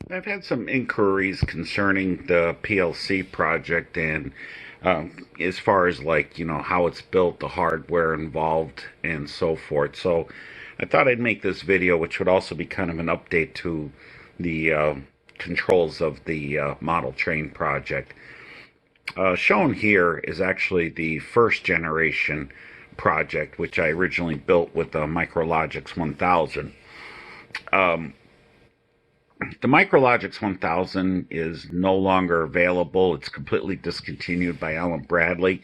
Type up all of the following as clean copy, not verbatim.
I've had some inquiries concerning the PLC project and as far as like, how it's built, the hardware involved, and so forth. So I thought I'd make this video, which would also be kind of an update to the controls of the model train project. Shown here is actually the first generation project, which I originally built with the Micrologix 1000. The Micrologix 1000 is no longer available. It's completely discontinued by Allen Bradley.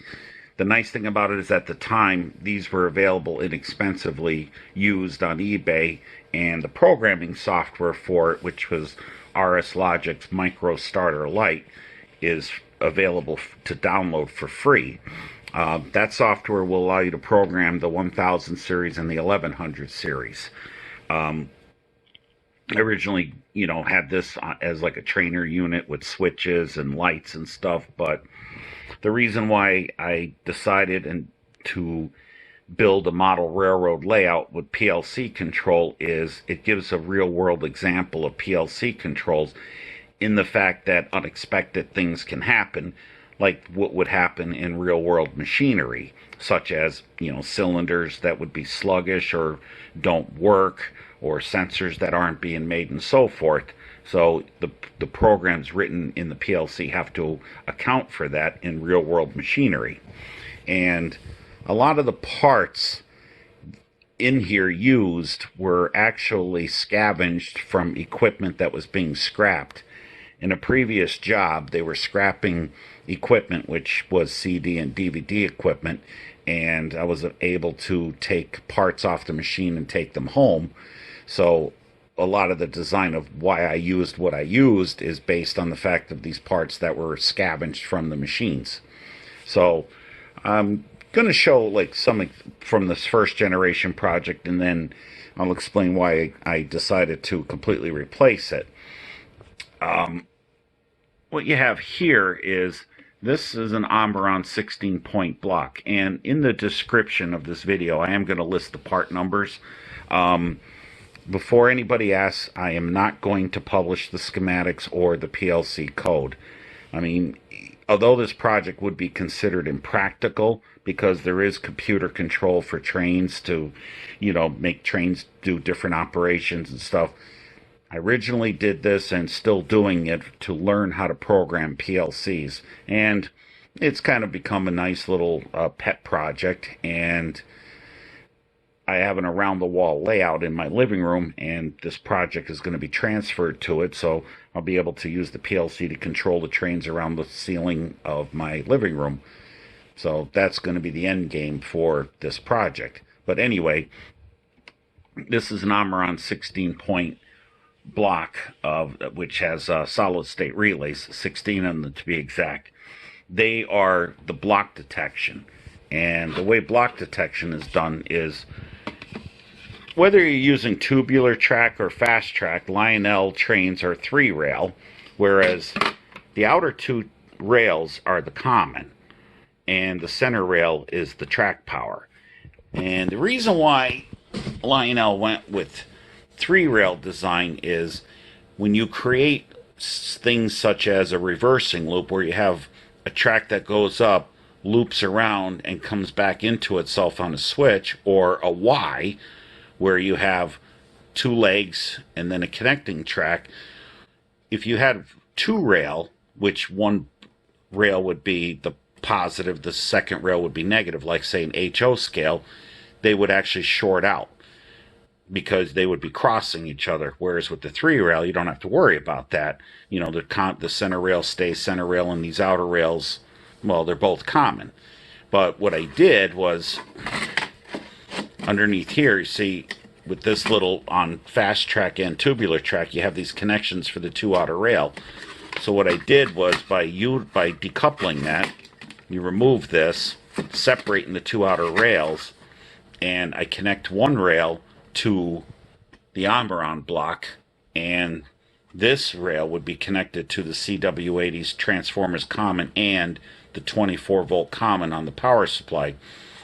The nice thing about it is at the time, these were available inexpensively used on eBay, and the programming software for it, which was RS Logix Micro Starter Lite, is available to download for free. That software will allow you to program the 1000 series and the 1100 series. I originally, had this as like a trainer unit with switches and lights and stuff, but the reason why I decided to build a model railroad layout with PLC control is it gives a real world example of PLC controls in the fact that unexpected things can happen, like what would happen in real world machinery, such as, cylinders that would be sluggish or don't work, or sensors that aren't being made, and so forth. So the programs written in the PLC have to account for that in real world machinery. And a lot of the parts in here used were actually scavenged from equipment that was being scrapped. In a previous job, they were scrapping equipment, which was CD and DVD equipment, and I was able to take parts off the machine and take them home. So a lot of the design of why I used what I used is based on the fact of these parts that were scavenged from the machines. So I'm going to show like something from this first generation project, and then I'll explain why I decided to completely replace it. What you have here is this is an Omron 16-point block, and in the description of this video I am going to list the part numbers. Before anybody asks, I am not going to publish the schematics or the PLC code. I mean, although this project would be considered impractical because there is computer control for trains to, make trains do different operations and stuff, I originally did this and still doing it to learn how to program PLCs. And it's kind of become a nice little pet project, and I have an around-the-wall layout in my living room, and this project is going to be transferred to it, so I'll be able to use the PLC to control the trains around the ceiling of my living room. So that's going to be the end game for this project. But anyway, this is an Omron 16-point block which has solid-state relays, 16 of them to be exact. They are the block detection. And the way block detection is done is, whether you're using tubular track or fast track, Lionel trains are 3-rail, whereas the outer 2 rails are the common, and the center rail is the track power. And the reason why Lionel went with 3-rail design is when you create things such as a reversing loop, where you have a track that goes up, loops around, and comes back into itself on a switch, or a Y, where you have 2 legs and then a connecting track. If you had 2-rail, which one rail would be the positive, the second rail would be negative, like say an HO scale, they would actually short out because they would be crossing each other. Whereas with the 3-rail, you don't have to worry about that. The center rail stays center rail, and these outer rails, well, they're both common. But what I did was, underneath here, you see, with this little, on fast track and tubular track, you have these connections for the 2 outer rail. So what I did was, by decoupling that, you remove this, separating the 2 outer rails, and I connect 1 rail to the Omron block, and this rail would be connected to the CW80's transformers common and the 24-volt common on the power supply.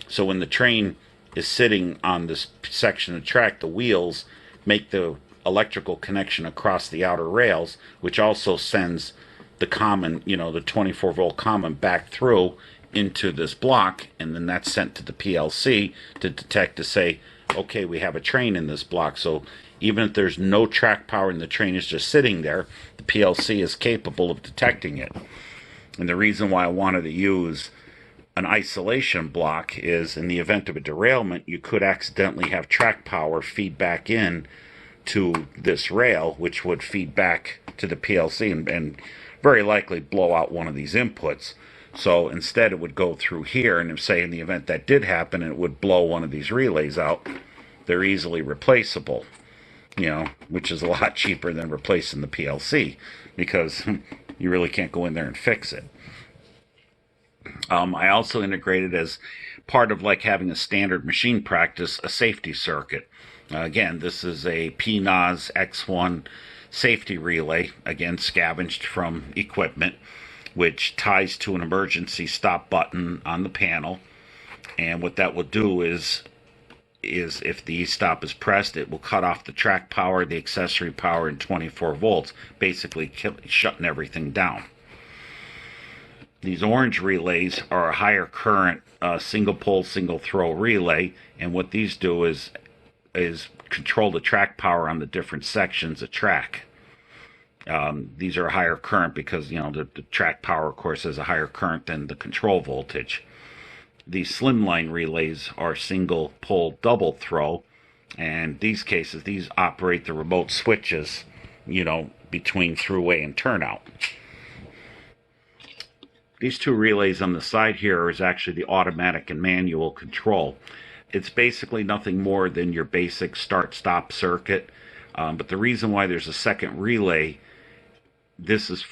So when the train is sitting on this section of track, the wheels make the electrical connection across the outer rails, which also sends the common, the 24 volt common back through into this block, and then that's sent to the PLC to detect, to say, okay, we have a train in this block. So even if there's no track power and the train is just sitting there, the PLC is capable of detecting it. And the reason why I wanted to use an isolation block is, in the event of a derailment, you could accidentally have track power feed back in to this rail, which would feed back to the PLC and very likely blow out one of these inputs. So instead it would go through here, and if, say, in the event that did happen, it would blow one of these relays out, they're easily replaceable, which is a lot cheaper than replacing the PLC, because you really can't go in there and fix it. I also integrated, as part of like having a standard machine practice, a safety circuit. Again, this is a PNOS X1 safety relay, again scavenged from equipment, which ties to an emergency stop button on the panel. And what that will do is if the stop is pressed, it will cut off the track power, the accessory power, and 24 volts, basically shutting everything down. These orange relays are a higher current single pole, single throw relay, and what these do is control the track power on the different sections of track. These are a higher current because the track power, of course, is a higher current than the control voltage. These slimline relays are single pole, double throw, and these cases, these operate the remote switches, between throughway and turnout. These two relays on the side here is actually the automatic and manual control. It's basically nothing more than your basic start-stop circuit, but the reason why there's a second relay, this is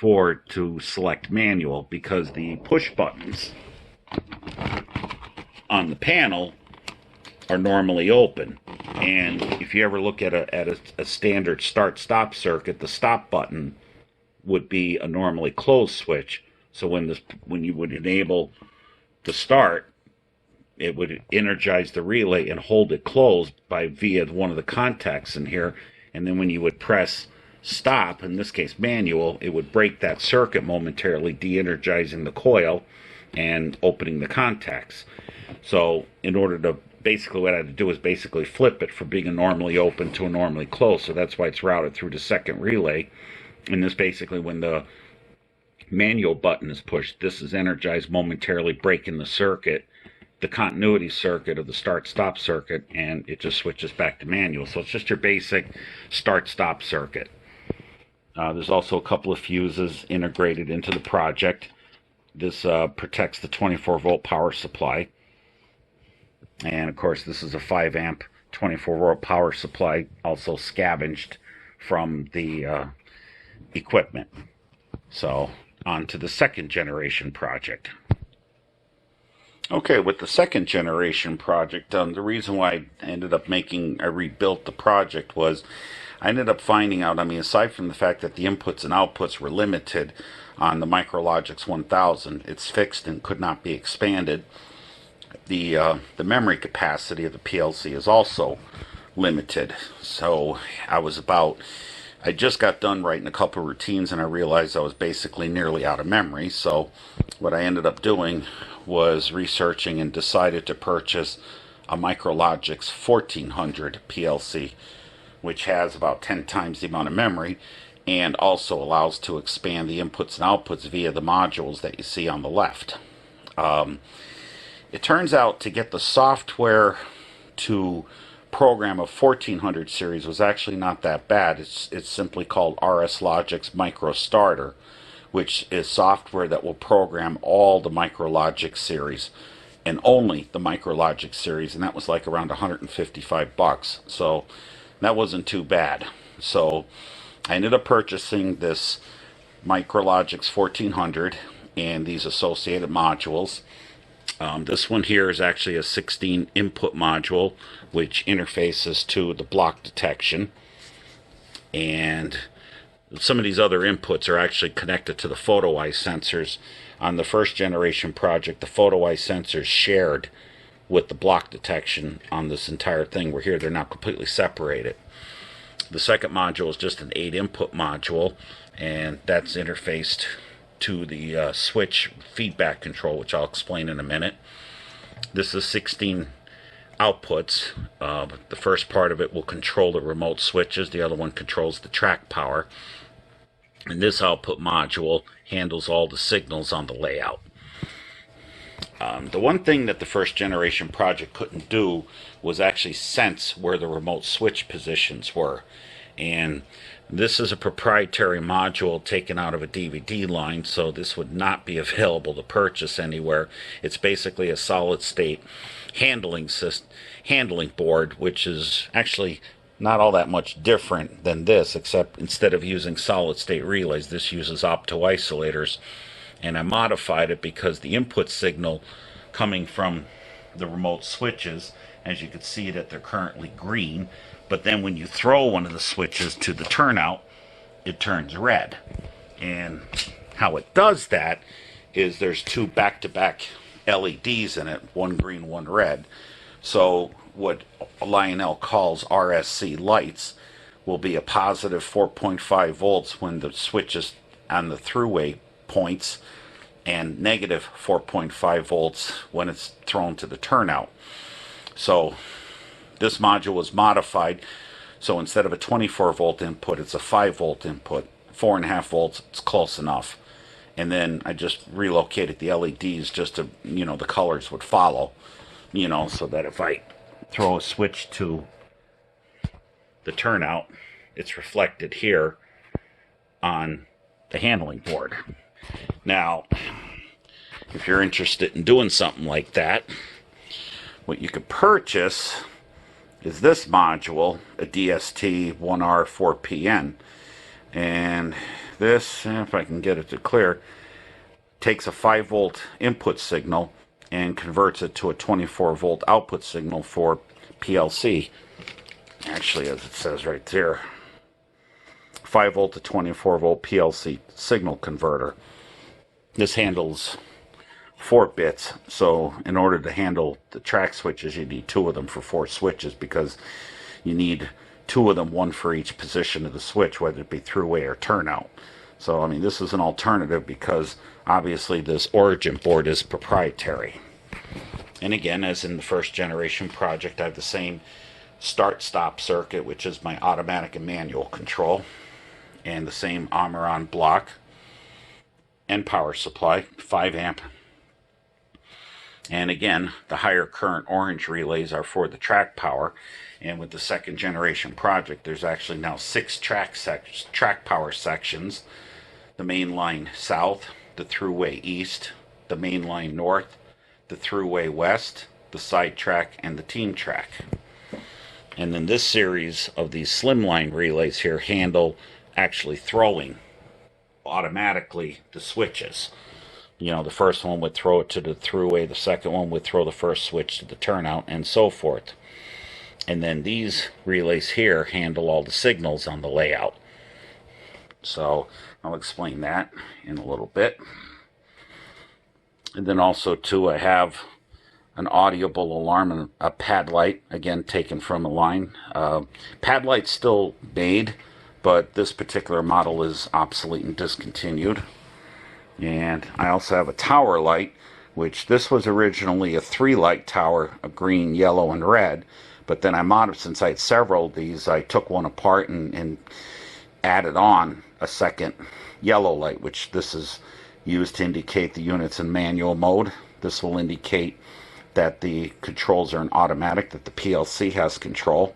to select manual, because the push buttons on the panel are normally open. And if you ever look at a standard start-stop circuit, the stop button would be a normally closed switch. So when you would enable the start, it would energize the relay and hold it closed via one of the contacts in here. And then when you would press stop, in this case manual, it would break that circuit momentarily, de-energizing the coil and opening the contacts. So in order to, basically what I had to do is basically flip it from being a normally open to a normally closed. So that's why it's routed through the second relay. And this basically, when the manual button is pushed, this is energized momentarily, breaking the circuit, the continuity circuit of the start-stop circuit, and it just switches back to manual. So it's just your basic start-stop circuit. There's also a couple of fuses integrated into the project. This protects the 24 volt power supply. And of course, this is a 5 amp 24 volt power supply, also scavenged from the equipment. So on to the second generation project. Okay, with the second generation project, the reason why I rebuilt the project was I ended up finding out, aside from the fact that the inputs and outputs were limited on the Micrologix 1000, it's fixed and could not be expanded. The memory capacity of the PLC is also limited. So I just got done writing a couple of routines, and I realized I was basically nearly out of memory. So what I ended up doing was researching and decided to purchase a Micrologix 1400 PLC, which has about 10 times the amount of memory and also allows to expand the inputs and outputs via the modules that you see on the left. It turns out to get the software to program a 1400 series was actually not that bad. It's simply called RSLogix Micro Starter, which is software that will program all the Micrologix series and only the Micrologix series, and that was like around $155. So that wasn't too bad. So I ended up purchasing this Micrologix 1400 and these associated modules. This one here is actually a 16 input module, which interfaces to the block detection, and some of these other inputs are actually connected to the photo eye sensors. On the first generation project, the photo eye sensors shared with the block detection on this entire thing, where here they're now completely separated. The second module is just an 8 input module, and that's interfaced to the switch feedback control, which I'll explain in a minute. This is 16 outputs. The first part of it will control the remote switches. The other one controls the track power. And this output module handles all the signals on the layout. The one thing that the first generation project couldn't do was actually sense where the remote switch positions were. And this is a proprietary module taken out of a DVD line, so this would not be available to purchase anywhere. It's basically a solid state handling board, which is actually not all that much different than this, except instead of using solid state relays, this uses opto-isolators. And I modified it because the input signal coming from the remote switches, as you can see that they're currently green, but then when you throw one of the switches to the turnout, it turns red. And how it does that is there's two back-to-back LEDs in it, one green, one red. So what Lionel calls RSC lights will be a positive 4.5 volts when the switch is on the throughway points, and negative 4.5 volts when it's thrown to the turnout. So this module was modified, so instead of a 24 volt input, it's a 5 volt input. 4.5 volts, it's close enough. And then I just relocated the LEDs just to, the colors would follow, so that if I throw a switch to the turnout, it's reflected here on the handling board. Now, if you're interested in doing something like that, what you could purchase is this module, a DST-1R4PN. And this, if I can get it to clear, takes a 5 volt input signal and converts it to a 24 volt output signal for PLC. Actually, as it says right there, 5 volt to 24 volt PLC signal converter. This handles 4 bits, so in order to handle the track switches, you need 2 of them for 4 switches, because you need 2 of them, one for each position of the switch, whether it be throughway or turnout. So, I mean, this is an alternative because obviously this origin board is proprietary. And again, as in the first generation project, I have the same start-stop circuit, which is my automatic and manual control, and the same Omron block and power supply, 5 amp. And again, the higher current orange relays are for the track power. And with the second generation project, there's actually now 6 track power sections. The main line south, the throughway east, the main line north, the throughway west, the side track, and the team track. And then this series of these slimline relays here handle actually throwing automatically the switches. The first one would throw it to the throughway, the second one would throw the first switch to the turnout, and so forth. And then these relays here handle all the signals on the layout. So I'll explain that in a little bit. And then also too, I have an audible alarm and a pad light, again taken from a line. Pad light's still made, but this particular model is obsolete and discontinued. And I also have a tower light, which this was originally a 3-light tower, a green, yellow, and red. But then I modified, since I had several of these, I took one apart and added on a second yellow light, which this is used to indicate the units in manual mode. This will indicate that the controls are in automatic, that the PLC has control.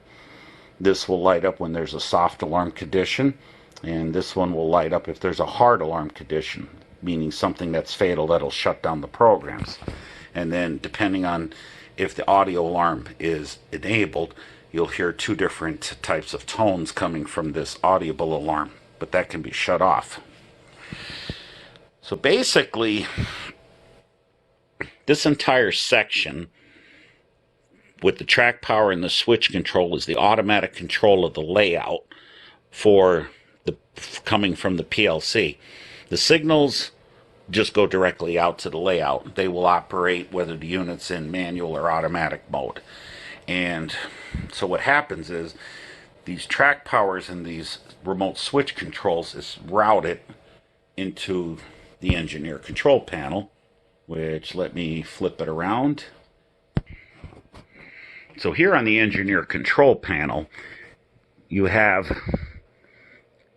This will light up when there's a soft alarm condition, and this one will light up if there's a hard alarm condition, meaning something that's fatal that'll shut down the programs. And then depending on if the audio alarm is enabled, you'll hear 2 different types of tones coming from this audible alarm, but that can be shut off. So basically, this entire section with the track power and the switch control is the automatic control of the layout for the coming from the PLC. The signals just go directly out to the layout. They will operate whether the unit's in manual or automatic mode. And so what happens is these track powers and these remote switch controls is routed into the engineer control panel, which, let me flip it around. So here on the engineer control panel, you have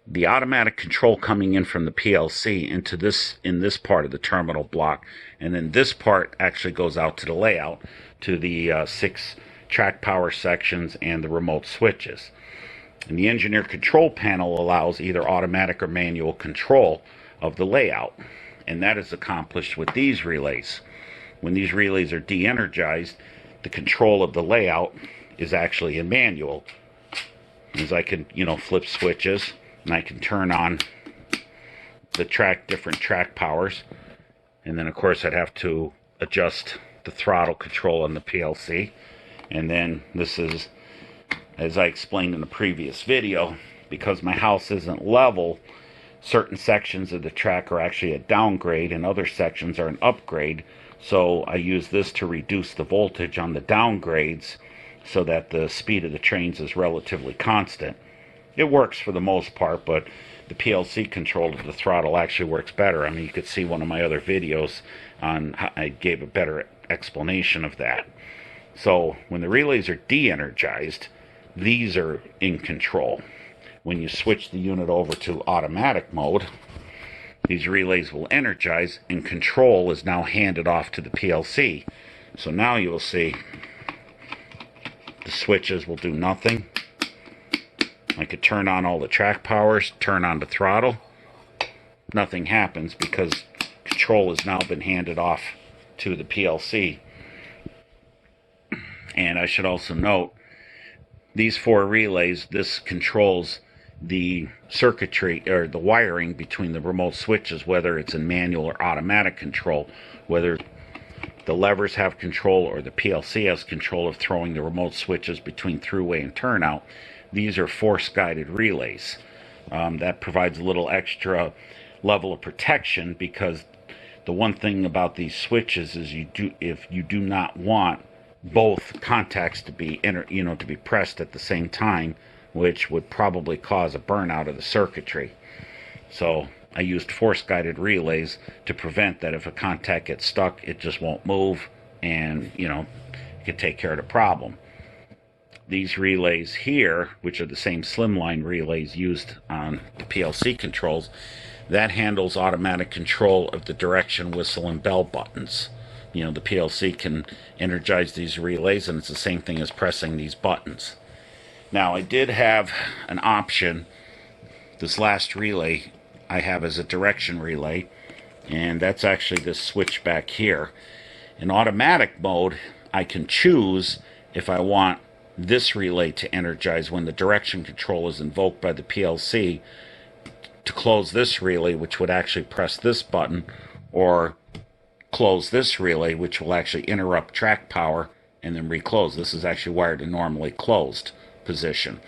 the automatic control coming in from the PLC into this, in this part of the terminal block, and then this part actually goes out to the layout, to the 6 track power sections and the remote switches. And the engineer control panel allows either automatic or manual control of the layout, and that is accomplished with these relays. When these relays are de-energized, the control of the layout is actually in manual, as I can, flip switches, and I can turn on the different track powers, and then of course I'd have to adjust the throttle control on the PLC. And then this is, as I explained in the previous video, because my house isn't level, certain sections of the track are actually a downgrade and other sections are an upgrade. So I use this to reduce the voltage on the downgrades so that the speed of the trains is relatively constant. It works for the most part, but the PLC control of the throttle actually works better. I mean, you could see one of my other videos on how I gave a better explanation of that. So when the relays are de-energized, these are in control. When you switch the unit over to automatic mode, these relays will energize and control is now handed off to the PLC. So now you will see the switches will do nothing. I could turn on all the track powers, turn on the throttle. Nothing happens because control has now been handed off to the PLC. And I should also note, these 4 relays, this controls the circuitry or the wiring between the remote switches, whether it's in manual or automatic control, whether the levers have control or the PLC has control of throwing the remote switches between throughway and turnout. These are force-guided relays. That provides a little extra level of protection, because the one thing about these switches is if you do not want both contacts to be to be pressed at the same time, which would probably cause a burnout of the circuitry. So I used force-guided relays to prevent that. If a contact gets stuck, it just won't move, and you can take care of the problem. These relays here, which are the same slimline relays used on the PLC controls, that handles automatic control of the direction, whistle, and bell buttons. The PLC can energize these relays, and it's the same thing as pressing these buttons. Now, I did have an option. This last relay I have as a direction relay, and that's actually this switch back here. In automatic mode, I can choose if I want this relay to energize when the direction control is invoked by the PLC, to close this relay, which would actually press this button, or close this relay, which will actually interrupt track power and then reclose. This is actually wired to normally closed position.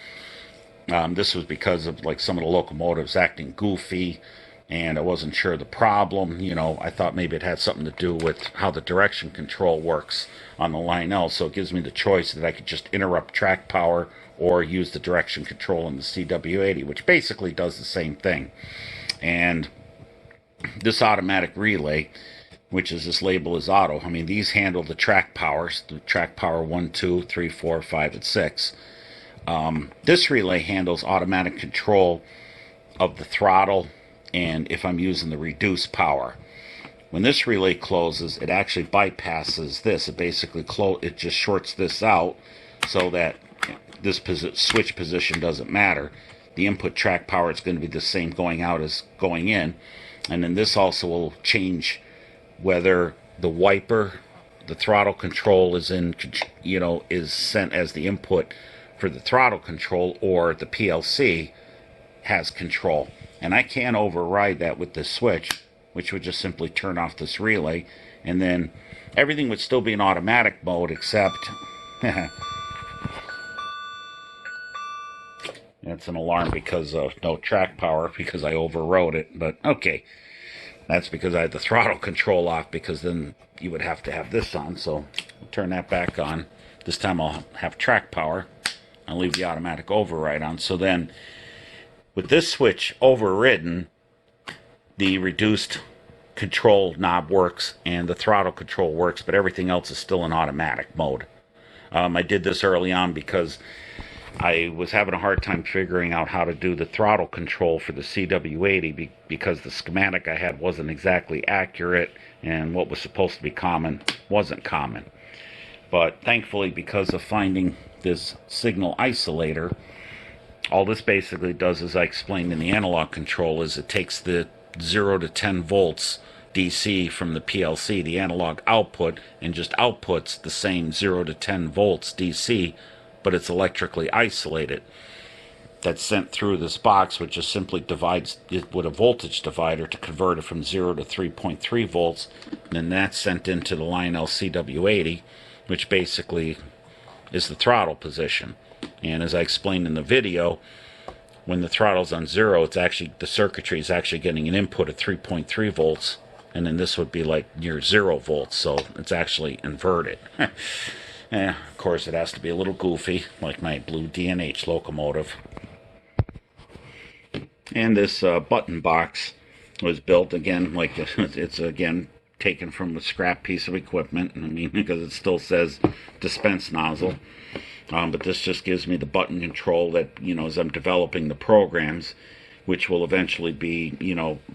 This was because of some of the locomotives acting goofy, and I wasn't sure of the problem. I thought maybe it had something to do with how the direction control works on the line L. So it gives me the choice that I could just interrupt track power or use the direction control in the CW80, which basically does the same thing. And this automatic relay, which is this label as auto, these handle the track powers, the track power 1, 2, 3, 4, 5, and 6. This relay handles automatic control of the throttle, and if I'm using the reduced power. When this relay closes, it actually bypasses this. It basically it just shorts this out so that this switch position doesn't matter. The input track power is going to be the same going out as going in. And then this also will change whether the wiper, the throttle control is is sent as the input for the throttle control, or the PLC has control. And I can override that with this switch, which would just simply turn off this relay, and then everything would still be in automatic mode, except that's an alarm because of no track power, because I overrode it. But okay, that's because I had the throttle control off, because then you would have to have this on. So I'll turn that back on. This time I'll have track power. I leave the automatic override on. So then with this switch overridden, the reduced control knob works and the throttle control works, but everything else is still in automatic mode. I did this early on because I was having a hard time figuring out how to do the throttle control for the CW80 because the schematic I had wasn't exactly accurate, and what was supposed to be common wasn't common. But thankfully, because of finding this signal isolator, all this basically does, as I explained in the analog control, is it takes the 0 to 10 volts DC from the PLC, the analog output, and just outputs the same 0 to 10 volts DC, but it's electrically isolated. That's sent through this box, which just simply divides it with a voltage divider to convert it from 0 to 3.3 volts. And then that's sent into the Lionel CW80, which basically is the throttle position. And as I explained in the video, when the throttle's on 0, it's actually, the circuitry is actually getting an input of 3.3 volts, and then this would be like near 0 volts, so it's actually inverted. Of course, it has to be a little goofy, like my blue D&H locomotive. And this button box was built again, like it's again taken from a scrap piece of equipment. I mean, because it still says dispense nozzle. But this just gives me the button control that, as I'm developing the programs, which will eventually be,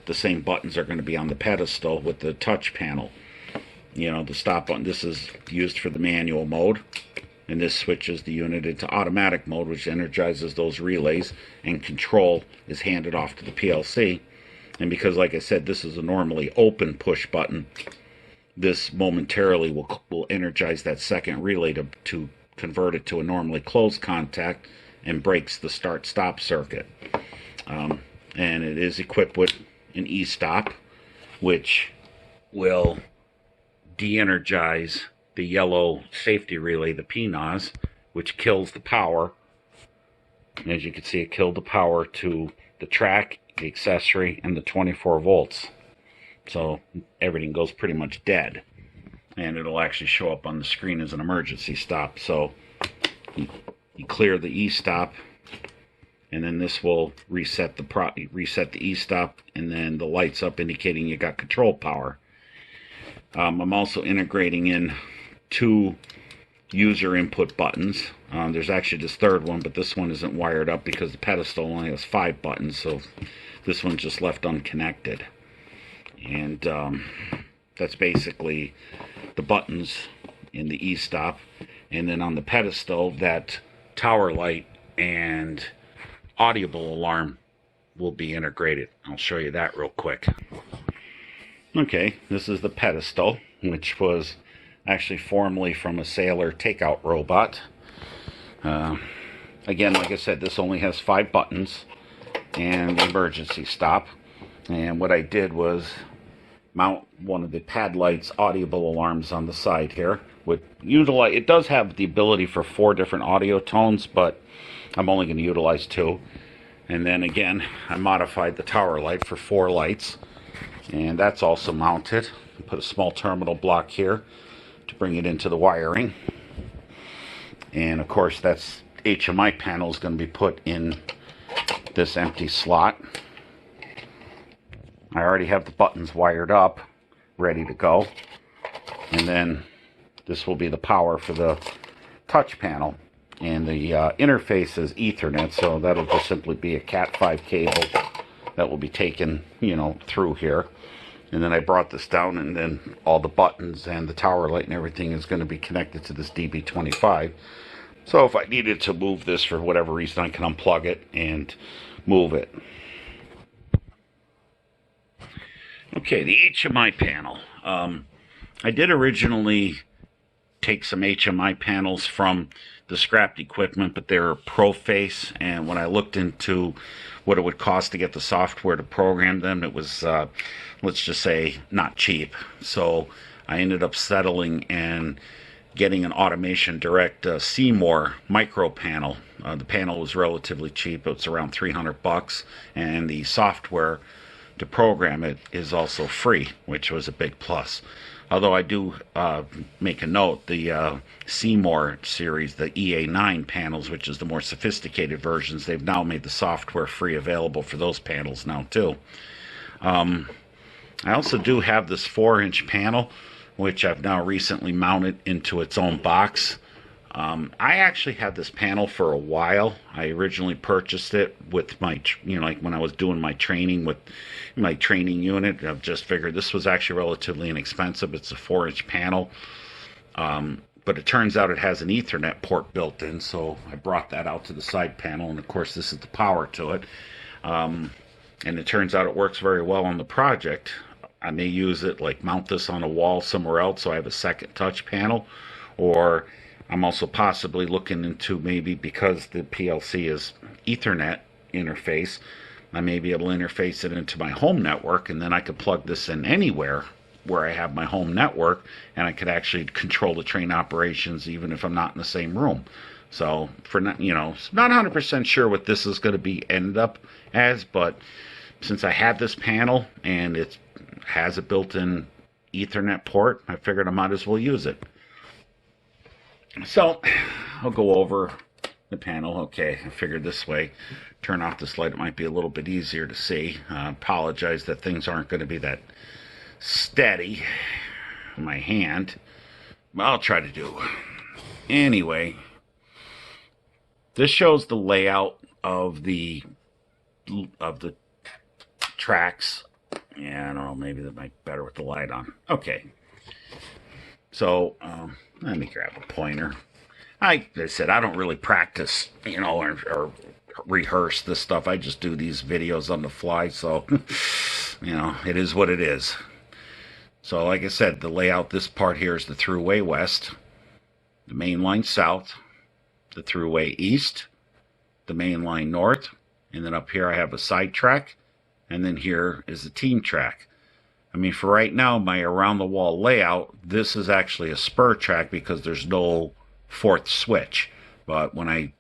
the same buttons are going to be on the pedestal with the touch panel. The stop button, this is used for the manual mode, and this switches the unit into automatic mode, which energizes those relays, and control is handed off to the PLC. And because, like I said, this is a normally open push button, this momentarily will energize that second relay to convert it to a normally closed contact and breaks the start-stop circuit. And it is equipped with an e-stop, which will de-energize the yellow safety relay, the PNOS, which kills the power. As you can see, it killed the power to the track, the accessory, and the 24 volts. So everything goes pretty much dead. And it'll actually show up on the screen as an emergency stop. So you clear the e-stop, and then this will reset the e-stop, and then the lights up indicating you got control power. I'm also integrating in 2 user input buttons. There's actually this third one, but this one isn't wired up because the pedestal only has 5 buttons, so this one's just left unconnected. And that's basically the buttons in the e-stop. And then on the pedestal, that tower light and audible alarm will be integrated. I'll show you that real quick. Okay, this is the pedestal, which was actually formerly from a Sailor takeout robot. Again, like I said, this only has 5 buttons and the emergency stop. And what I did was mount one of the pad lights audible alarms on the side here. It does have the ability for 4 different audio tones, but I'm only going to utilize 2. And then again, I modified the tower light for 4 lights, and that's also mounted. Put a small terminal block here to bring it into the wiring. And of course, that's HMI panel is going to be put in this empty slot. I already have the buttons wired up, ready to go. And then this will be the power for the touch panel. And the interface is Ethernet, so that'll just simply be a Cat5 cable that will be taken, through here. And then I brought this down, and then all the buttons and the tower light and everything is going to be connected to this DB25. So if I needed to move this for whatever reason, I can unplug it and move it. Okay, the HMI panel. I did originally take some HMI panels from the scrapped equipment, but they're ProFace, and when I looked into what it would cost to get the software to program them, it was, let's just say, not cheap. So I ended up settling and getting an Automation Direct Cmore micro panel. The panel was relatively cheap. It's around $300, and the software to program it is also free, which was a big plus. Although I do make a note, the Cmore series, the EA9 panels, which is the more sophisticated versions, they've now made the software free available for those panels now too. I also do have this 4-inch panel, which I've now recently mounted into its own box. I actually had this panel for a while. I originally purchased it with my, like when I was doing my training with my training unit. I've just figured this was actually relatively inexpensive. It's a 4-inch panel. But it turns out it has an Ethernet port built in, so I brought that out to the side panel, and of course this is the power to it. And it turns out it works very well on the project. I may use it, like mount this on a wall somewhere else so I have a second touch panel, or I'm also possibly looking into, maybe because the PLC is Ethernet interface, I may be able to interface it into my home network, and then I could plug this in anywhere where I have my home network, and I could actually control the train operations even if I'm not in the same room. So for not, not 100% sure what this is going to be end up as, but since I have this panel and it has a built-in Ethernet port, I figured I might as well use it. So I'll go over the panel. Okay, I figured this way, turn off this light, it might be a little bit easier to see. I apologize that things aren't going to be that steady in my hand, but I'll try to do. Anyway, this shows the layout of the tracks. Yeah, I don't know, maybe that might be better with the light on. Okay, so let me grab a pointer. Like I said, I don't really practice, or rehearse this stuff. I just do these videos on the fly, so, it is what it is. So, like I said, the layout, this part here is the throughway west, the main line south, the throughway east, the main line north, and then up here I have a side track, and then here is the team track. I mean, for right now, my around-the-wall layout, this is actually a spur track because there's no fourth switch. But when I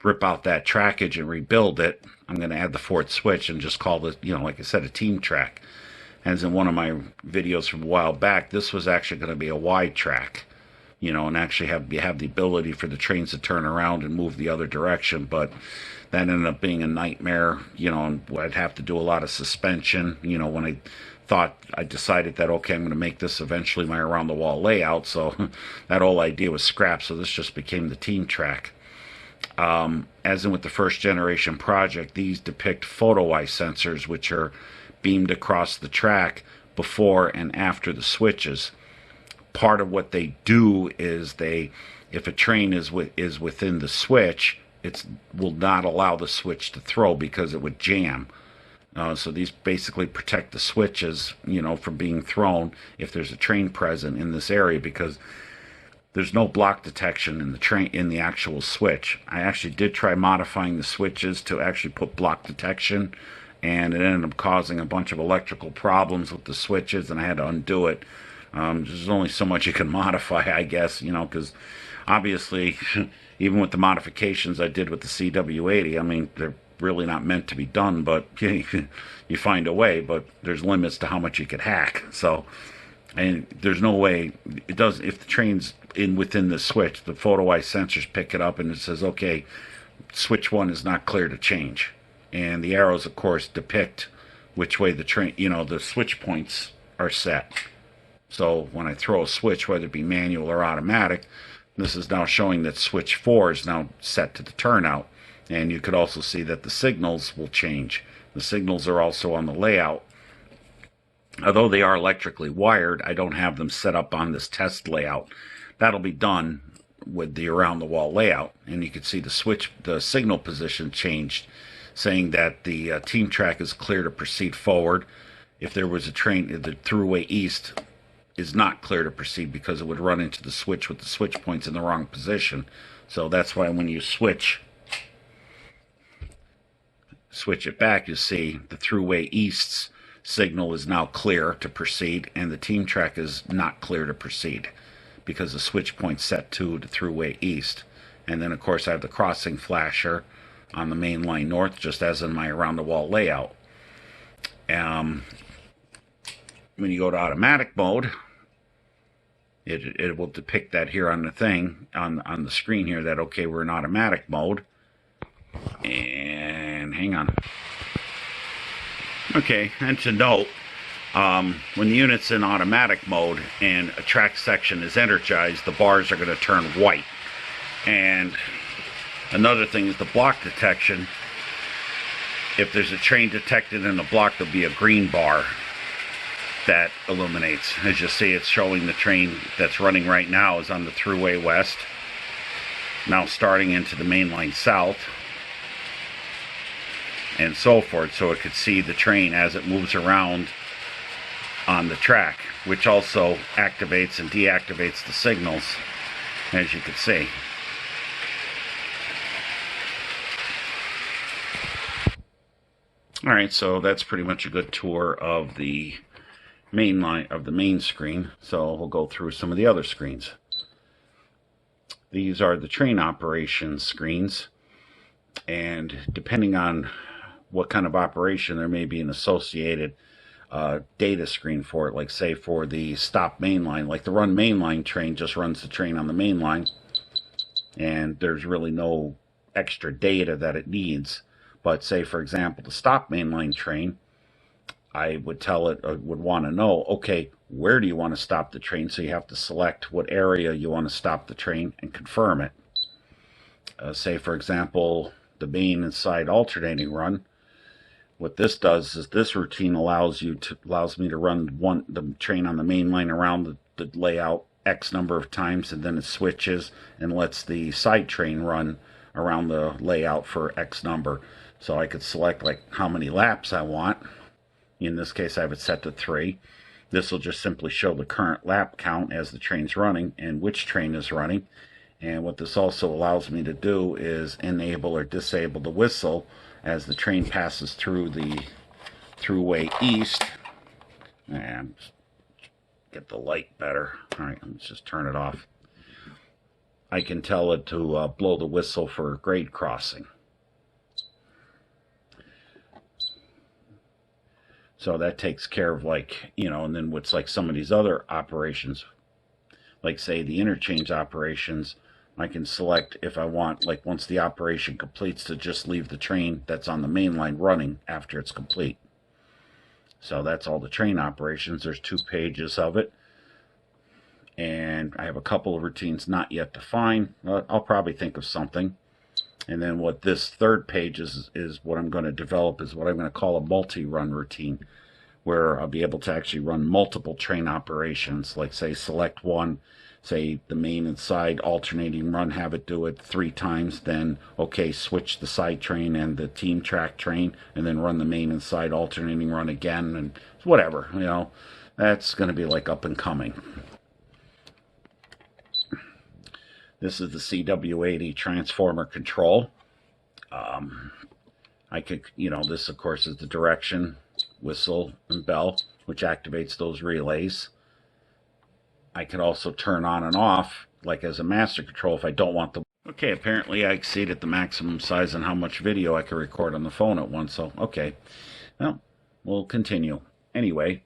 rip out that trackage and rebuild it, I'm going to add the fourth switch and just call it, like I said, a team track. As in one of my videos from a while back, this was actually going to be a wide track, and actually have the ability for the trains to turn around and move the other direction. But that ended up being a nightmare, and I'd have to do a lot of suspension, when I decided that, okay, I'm going to make this eventually my around-the-wall layout, so that whole idea was scrapped, so this just became the team track. As in with the first generation project, these depict photo-eye sensors, which are beamed across the track before and after the switches. Part of what they do is if a train is within the switch, it will not allow the switch to throw because it would jam. So these basically protect the switches, from being thrown if there's a train present in this area, because there's no block detection in the actual switch. I actually did try modifying the switches to actually put block detection, and it ended up causing a bunch of electrical problems with the switches, and I had to undo it. There's only so much you can modify, I guess, because obviously, even with the modifications I did with the CW80, I mean, they're really not meant to be done, but you find a way, but there's limits to how much you could hack. So, and there's no way it does, if the train's within the switch, the photo eye sensors pick it up and it says, okay, switch 1 is not clear to change. And the arrows, of course, depict which way the train, the switch points are set. So when I throw a switch, whether it be manual or automatic, this is now showing that switch 4 is now set to the turnout. And you could also see that the signals will change. The signals are also on the layout. Although they are electrically wired, I don't have them set up on this test layout. That'll be done with the around-the-wall layout. And you can see the signal position changed, saying that the team track is clear to proceed forward. If there was a train, the throughway east is not clear to proceed because it would run into the switch with the switch points in the wrong position. So that's why when you switch it back, you see the throughway east's signal is now clear to proceed, and the team track is not clear to proceed because the switch point's set to the throughway east. And then, of course, I have the crossing flasher on the main line north, just as in my around-the-wall layout. When you go to automatic mode, It will depict that here on the thing, on the screen here, that okay, we're in automatic mode. And hang on. Okay, and to note, when the unit's in automatic mode and a track section is energized, the bars are going to turn white. And another thing is the block detection. If there's a train detected in the block, there'll be a green bar that illuminates. As you see, it's showing the train that's running right now is on the Thruway West, now starting into the main line south, and so forth, so it could see the train as it moves around on the track, which also activates and deactivates the signals, as you can see. Alright, so that's pretty much a good tour of the main line, of the main screen. So we'll go through some of the other screens. These are the train operations screens, and depending on what kind of operation, there may be an associated data screen for it. Like say for the stop main line, like the run main line train just runs the train on the main line, and there's really no extra data that it needs. But say for example the stop mainline train, I would tell it, would want to know, okay, where do you want to stop the train? So you have to select what area you want to stop the train and confirm it. Say for example the main and side alternating run. What this does is this routine allows me to run the train on the main line around the layout X number of times, and then it switches and lets the side train run around the layout for X number. So I could select like how many laps I want. In this case I have it set to 3. This will just simply show the current lap count as the train's running and which train is running. And what this also allows me to do is enable or disable the whistle as the train passes through the Thruway East. And get the light better. Alright, let's just turn it off. I can tell it to blow the whistle for grade crossing. So that takes care of, like, you know, and then what's like some of these other operations, like say the interchange operations, I can select if I want, like once the operation completes, to just leave the train that's on the main line running after it's complete. So that's all the train operations. There's 2 pages of it. And I have a couple of routines not yet defined. I'll probably think of something. And then what this 3rd page is what I'm going to develop is what I'm going to call a multi-run routine, where I'll be able to actually run multiple train operations. Like say select one, say the main and side alternating run, have it do it 3 times, then okay, switch the side train and the team track train, and then run the main and side alternating run again, and whatever, you know. That's going to be like up and coming. This is the CW80 transformer control. I could, you know, this of course is the direction, whistle, and bell, which activates those relays. I can also turn on and off, like as a master control, if I don't want the... Okay, apparently I exceeded the maximum size on how much video I can record on the phone at once, so okay. Well, we'll continue. Anyway,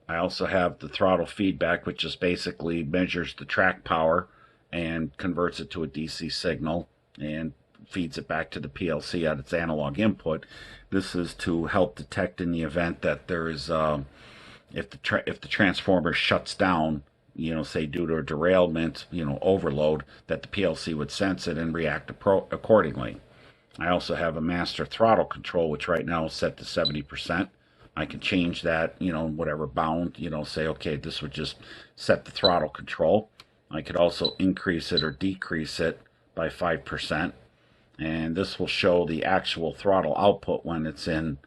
I also have the throttle feedback, which just basically measures the track power and converts it to a DC signal and feeds it back to the PLC at its analog input. This is to help detect in the event that there is, if the transformer shuts down, you know, say due to a derailment, you know, overload, that the PLC would sense it and react accordingly. I also have a master throttle control, which right now is set to 70%. I can change that, you know, whatever bound, you know, say, okay, this would just set the throttle control. I could also increase it or decrease it by 5%. And this will show the actual throttle output when it's in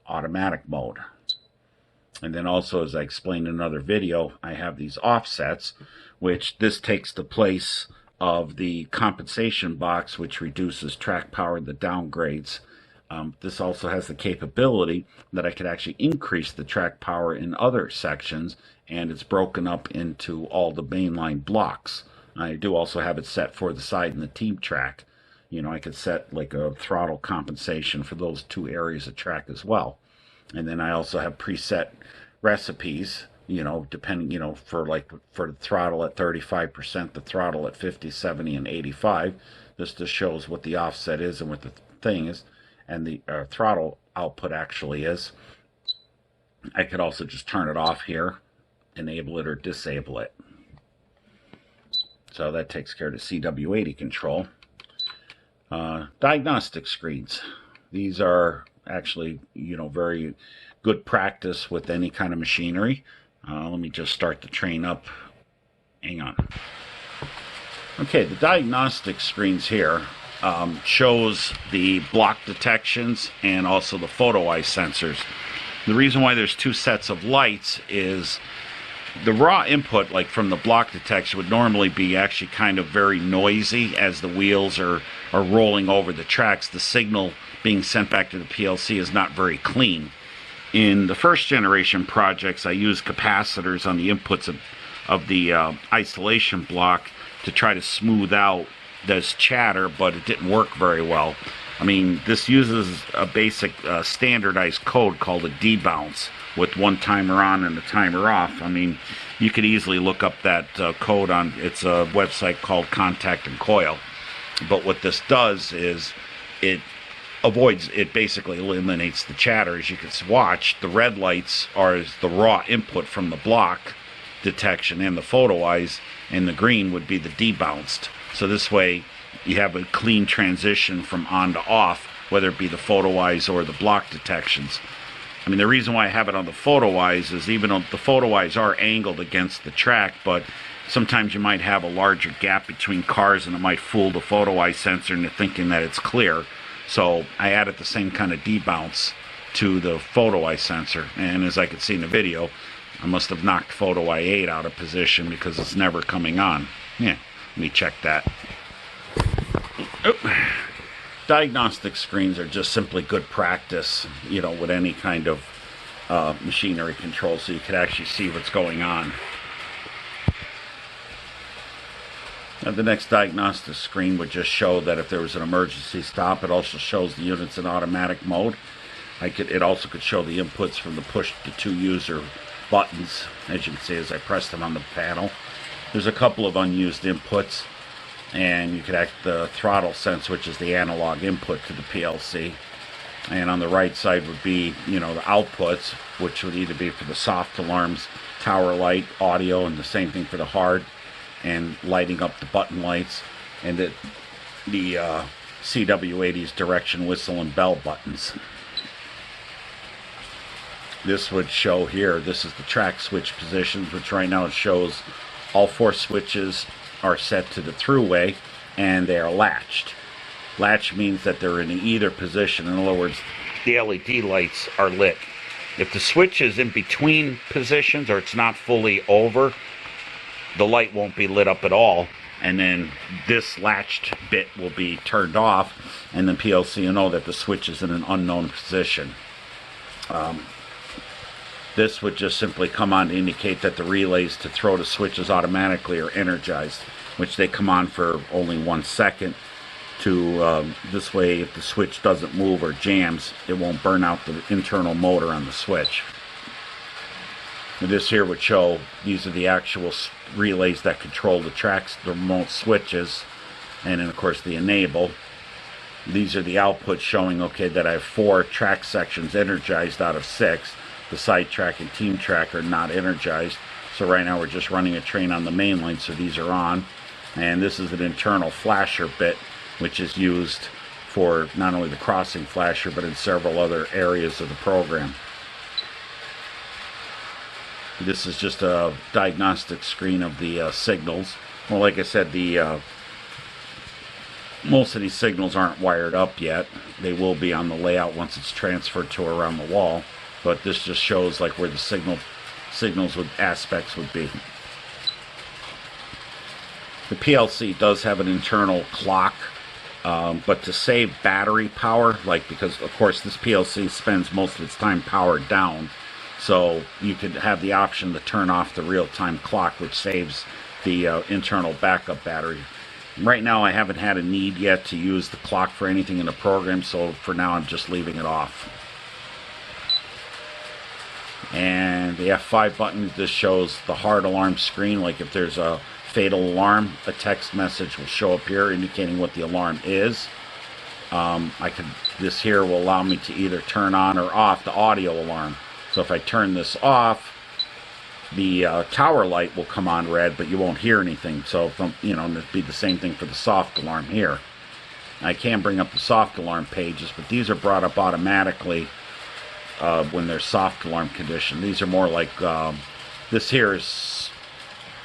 automatic mode. And then also, as I explained in another video, I have these offsets, which this takes the place of the compensation box, which reduces track power, the downgrades. This also has the capability that I could actually increase the track power in other sections, and it's broken up into all the mainline blocks. I do also have it set for the side and the team track. You know, I could set like a throttle compensation for those 2 areas of track as well. And then I also have preset recipes you know, depending, you know, for the throttle at 35%, the throttle at 50, 70, and 85. This just shows what the offset is and what the thing is, and the throttle output actually is. I could also just turn it off here, enable it or disable it. So that takes care of the CW80 control. Diagnostic screens. These are actually, you know, very good practice with any kind of machinery. Let me just start the train up. Hang on. Okay, the diagnostic screens here shows the block detections and also the photo eye sensors. The reason why there's two sets of lights is the raw input, like from the block detection, would normally be actually kind of very noisy as the wheels are rolling over the tracks. The signal being sent back to the PLC is not very clean. In the first generation projects, I used capacitors on the inputs of the isolation block to try to smooth out this chatter, but it didn't work very well. I mean, this uses a basic standardized code called a debounce with one timer on and a timer off. I mean, you could easily look up that code on its a website called Contact and Coil. But what this does is it basically eliminates the chatter. As you can watch, the red lights are the raw input from the block detection and the photo eyes, and the green would be the debounced. So this way you have a clean transition from on to off, whether it be the photo eyes or the block detections. I mean, the reason why I have it on the photo eyes is even though the photo eyes are angled against the track, but sometimes you might have a larger gap between cars and it might fool the photo eye sensor into thinking that it's clear. So I added the same kind of debounce to the photo eye sensor, and as I could see in the video, I must have knocked photo eye 8 out of position because it's never coming on. Yeah, let me check that. Oh. Diagnostic screens are just simply good practice, you know, with any kind of machinery control, so you could actually see what's going on. Now, the next diagnostic screen would just show that if there was an emergency stop. It also shows the units in automatic mode. It also could show the inputs from the push to 2 user buttons, as you can see as I press them on the panel. There's a couple of unused inputs, and you could act the throttle sense, which is the analog input to the PLC. And on the right side would be, you know, the outputs, which would either be for the soft alarms, tower light, audio, and the same thing for the hard, and lighting up the button lights, and the CW80's direction whistle and bell buttons. This would show here, this is the track switch positions, which right now it shows all 4 switches are set to the throughway and they are latched. Latch means that they're in either position. In other words, the LED lights are lit. If the switch is in between positions or it's not fully over, the light won't be lit up at all, and then this latched bit will be turned off, and the PLC will know that the switch is in an unknown position. This would just simply come on to indicate that the relays to throw the switches automatically are energized, which they come on for only 1 second. This way, if the switch doesn't move or jams, it won't burn out the internal motor on the switch. And this here would show these are the actual relays that control the tracks, the remote switches, and then of course the enable. These are the outputs showing, okay, that I have 4 track sections energized out of 6. The side track and team track are not energized. So right now we're just running a train on the main line, so these are on. And this is an internal flasher bit, which is used for not only the crossing flasher, but in several other areas of the program. This is just a diagnostic screen of the signals. Well, like I said, most of these signals aren't wired up yet. They will be on the layout once it's transferred to around the wall. But this just shows like where the signals with aspects would be. The PLC does have an internal clock, but to save battery power, because of course this PLC spends most of its time powered down, so you could have the option to turn off the real-time clock, which saves the internal backup battery. Right now I haven't had a need yet to use the clock for anything in the program, so for now I'm just leaving it off. And the F5 button just shows the hard alarm screen. Like if there's a fatal alarm, a text message will show up here indicating what the alarm is. This here will allow me to either turn on or off the audio alarm. So if I turn this off, the tower light will come on red, but you won't hear anything. So, it'd be the same thing for the soft alarm here. I can bring up the soft alarm pages, but these are brought up automatically when there's soft alarm condition. These are more like, this here is,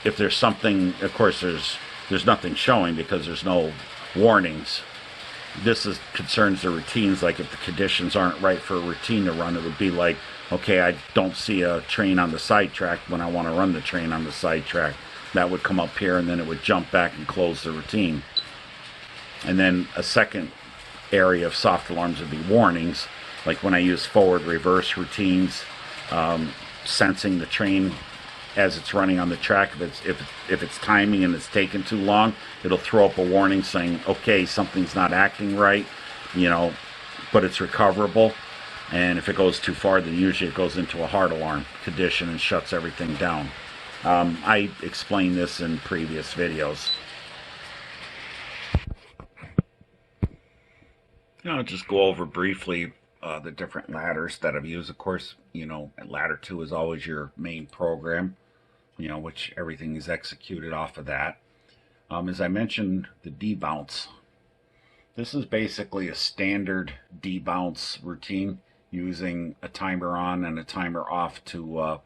if there's something, of course there's nothing showing because there's no warnings. This concerns the routines, like if the conditions aren't right for a routine to run, it would be like, okay, I don't see a train on the sidetrack when I want to run the train on the sidetrack. That would come up here and then it would jump back and close the routine. And then a second area of soft alarms would be warnings, like when I use forward reverse routines, sensing the train as it's running on the track. If it's timing and it's taking too long, it'll throw up a warning saying, okay, something's not acting right, but it's recoverable. And if it goes too far, then usually it goes into a hard alarm condition and shuts everything down. I explained this in previous videos. I'll just go over briefly the different ladders that I've used. Of course, ladder 2 is always your main program, which everything is executed off of that. As I mentioned, the debounce. This is basically a standard debounce routine using a timer on and a timer off to,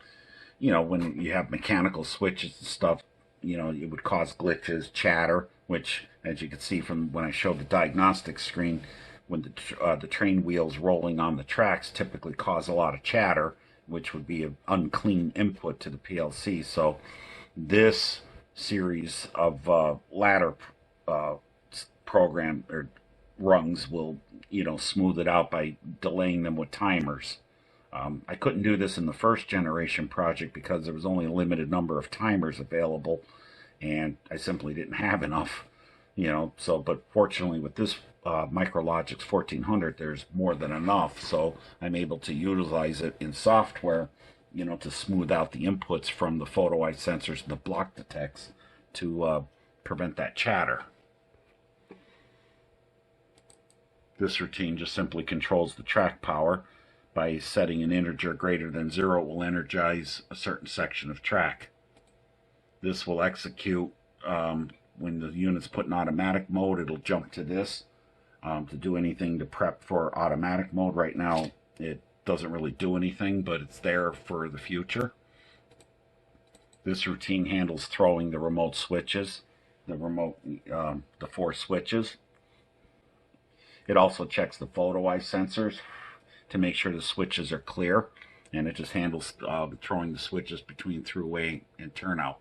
when you have mechanical switches and stuff, it would cause glitches, chatter, which, as you can see from when I showed the diagnostic screen, when the train wheels rolling on the tracks typically cause a lot of chatter, which would be an unclean input to the PLC. So this series of ladder program or rungs will, smooth it out by delaying them with timers. I couldn't do this in the first generation project because there was only a limited number of timers available, and I simply didn't have enough, but fortunately with this Micrologix 1400, there's more than enough, so I'm able to utilize it in software, to smooth out the inputs from the photo eye sensors and the block detects to prevent that chatter. This routine just simply controls the track power. By setting an integer greater than 0, it will energize a certain section of track. This will execute when the unit's put in automatic mode. It'll jump to this to do anything to prep for automatic mode. Right now it doesn't really do anything, but it's there for the future. This routine handles throwing the remote switches, the 4 switches. It also checks the photo eye sensors to make sure the switches are clear, and it just handles throwing the switches between throughway and turnout.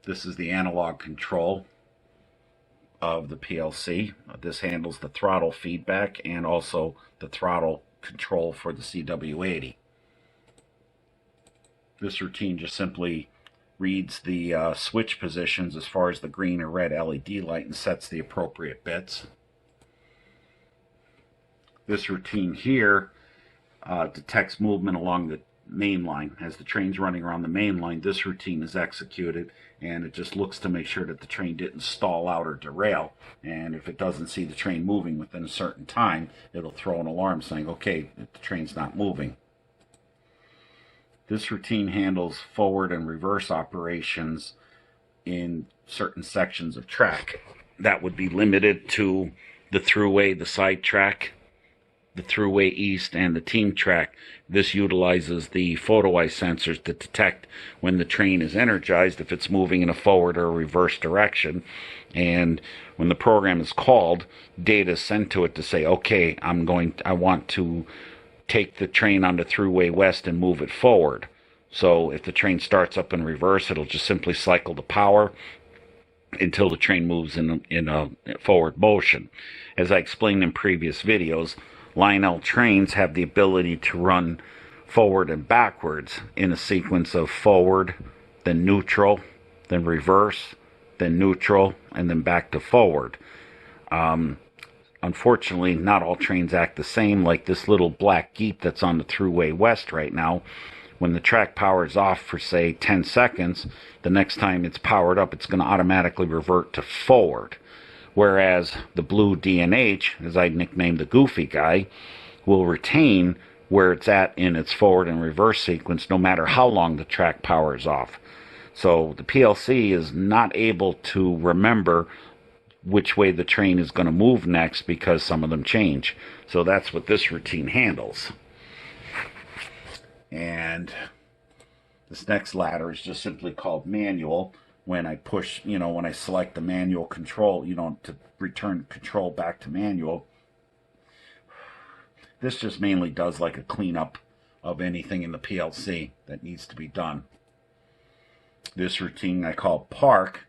This is the analog control of the PLC. This handles the throttle feedback and also the throttle control for the CW80. This routine just simply reads the switch positions as far as the green or red LED light and sets the appropriate bits. This routine here detects movement along the main line. As the train's running around the main line, this routine is executed, and it just looks to make sure that the train didn't stall out or derail. And if it doesn't see the train moving within a certain time, it'll throw an alarm saying, okay, the train's not moving. This routine handles forward and reverse operations in certain sections of track. That would be limited to the throughway, the side track, the throughway east, and the team track. This utilizes the photo eye sensors to detect when the train is energized, if it's moving in a forward or reverse direction. And when the program is called, data is sent to it to say, okay, I want to take the train onto throughway west and move it forward. So if the train starts up in reverse, it'll just simply cycle the power until the train moves in a forward motion. As I explained in previous videos, Line L trains have the ability to run forward and backwards in a sequence of forward, then neutral, then reverse, then neutral, and then back to forward. A unfortunately, not all trains act the same. Like this little black Jeep that's on the Thruway West right now, when the track powers off for, say, 10 seconds, the next time it's powered up, it's going to automatically revert to forward. Whereas the blue D&H, as I nicknamed the goofy guy, will retain where it's at in its forward and reverse sequence no matter how long the track powers off. So the PLC is not able to remember which way the train is going to move next because some of them change. So that's what this routine handles. And this next ladder is just simply called manual. When I push, when I select the manual control, to return control back to manual, this just mainly does like a cleanup of anything in the PLC that needs to be done. This routine I call park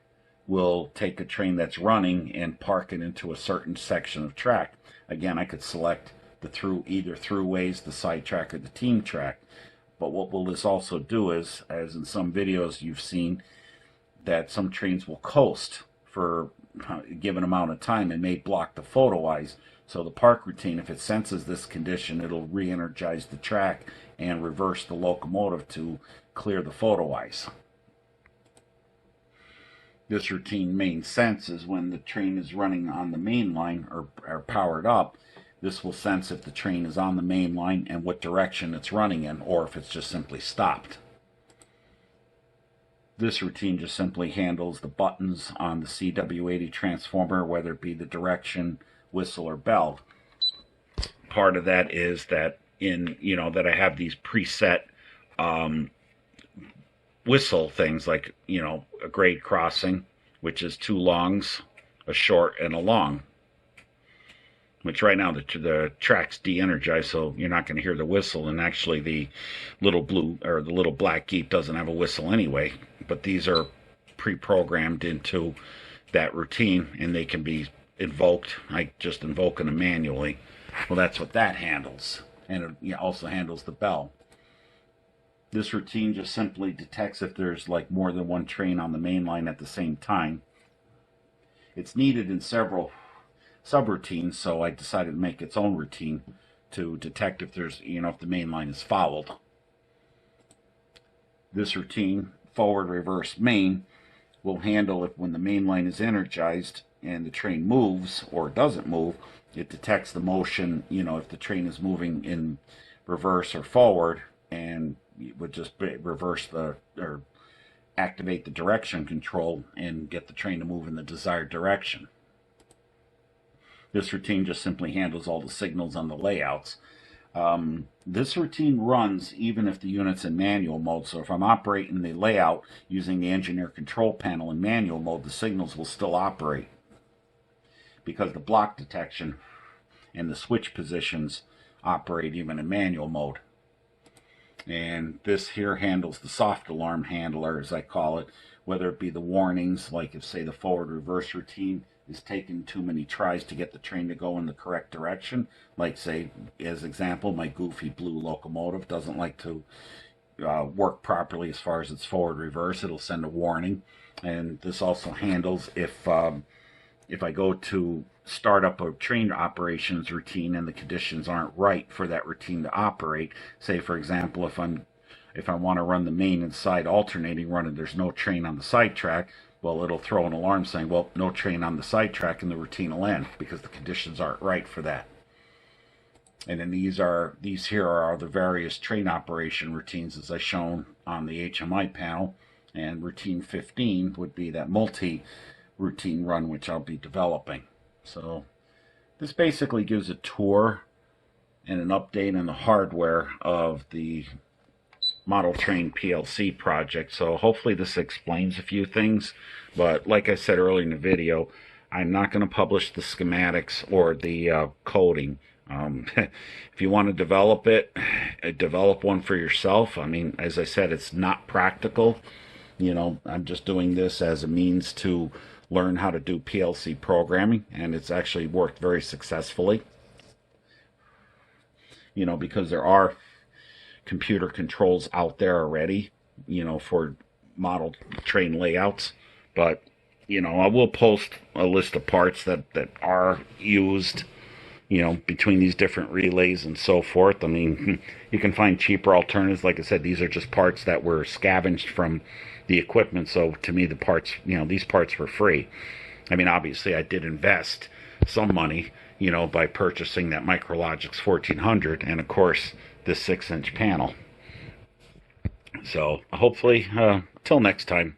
will take a train that's running and park it into a certain section of track. Again, I could select the either throughways, the side track, or the team track. But what will this also do is, as in some videos you've seen, that some trains will coast for a given amount of time and may block the photo eyes. So the park routine, if it senses this condition, it'll re-energize the track and reverse the locomotive to clear the photo eyes. This routine main sense is when the train is running on the main line or powered up. This will sense if the train is on the main line and what direction it's running in, or if it's just simply stopped. This routine just simply handles the buttons on the CW80 transformer, whether it be the direction, whistle, or bell. Part of that is that that I have these preset whistle things, like a grade crossing, which is 2 longs, a short, and a long. Which right now the track's de-energized, so you're not going to hear the whistle. And actually, the little blue or the little black Jeep doesn't have a whistle anyway. But these are pre-programmed into that routine, and they can be invoked. I just invoking them manually. Well, that's what that handles, and it also handles the bell. This routine just simply detects if there's like more than one train on the main line at the same time. It's needed in several subroutines, so I decided to make its own routine to detect if there's, if the main line is fouled. This routine, forward, reverse, main, will handle if when the main line is energized and the train moves or doesn't move, it detects the motion, if the train is moving in reverse or forward, and it would just reverse or activate the direction control and get the train to move in the desired direction. This routine just simply handles all the signals on the layouts. This routine runs even if the unit's in manual mode, so if I'm operating the layout using the engineer control panel in manual mode, the signals will still operate because the block detection and the switch positions operate even in manual mode. And this here handles the soft alarm handler, as I call it, whether it be the warnings, like if, say, the forward reverse routine is taking too many tries to get the train to go in the correct direction. Like, say, as example, my goofy blue locomotive doesn't like to work properly as far as its forward reverse. It'll send a warning. And this also handles if I go to start up a train operations routine and the conditions aren't right for that routine to operate. Say, for example, if I want to run the main and side alternating run and there's no train on the side track, well, it'll throw an alarm saying, well, no train on the side track, and the routine will end because the conditions aren't right for that. And then these here are the various train operation routines as I shown on the HMI panel. And routine 15 would be that multi-routine run, which I'll be developing. So this basically gives a tour and an update on the hardware of the model train PLC project. So hopefully this explains a few things, but like I said earlier in the video, I'm not going to publish the schematics or the coding. If you want to develop it, develop one for yourself. I mean, as I said, it's not practical. I'm just doing this as a means to learn how to do PLC programming, and it's actually worked very successfully. Because there are computer controls out there already, for model train layouts. But, I will post a list of parts that are used between these different relays and so forth. I mean, you can find cheaper alternatives. Like I said, these are just parts that were scavenged from the equipment. So to me, the parts, these parts were free. I mean, obviously, I did invest some money, by purchasing that Micrologix 1400 and, of course, this 6-inch panel. So hopefully, till next time.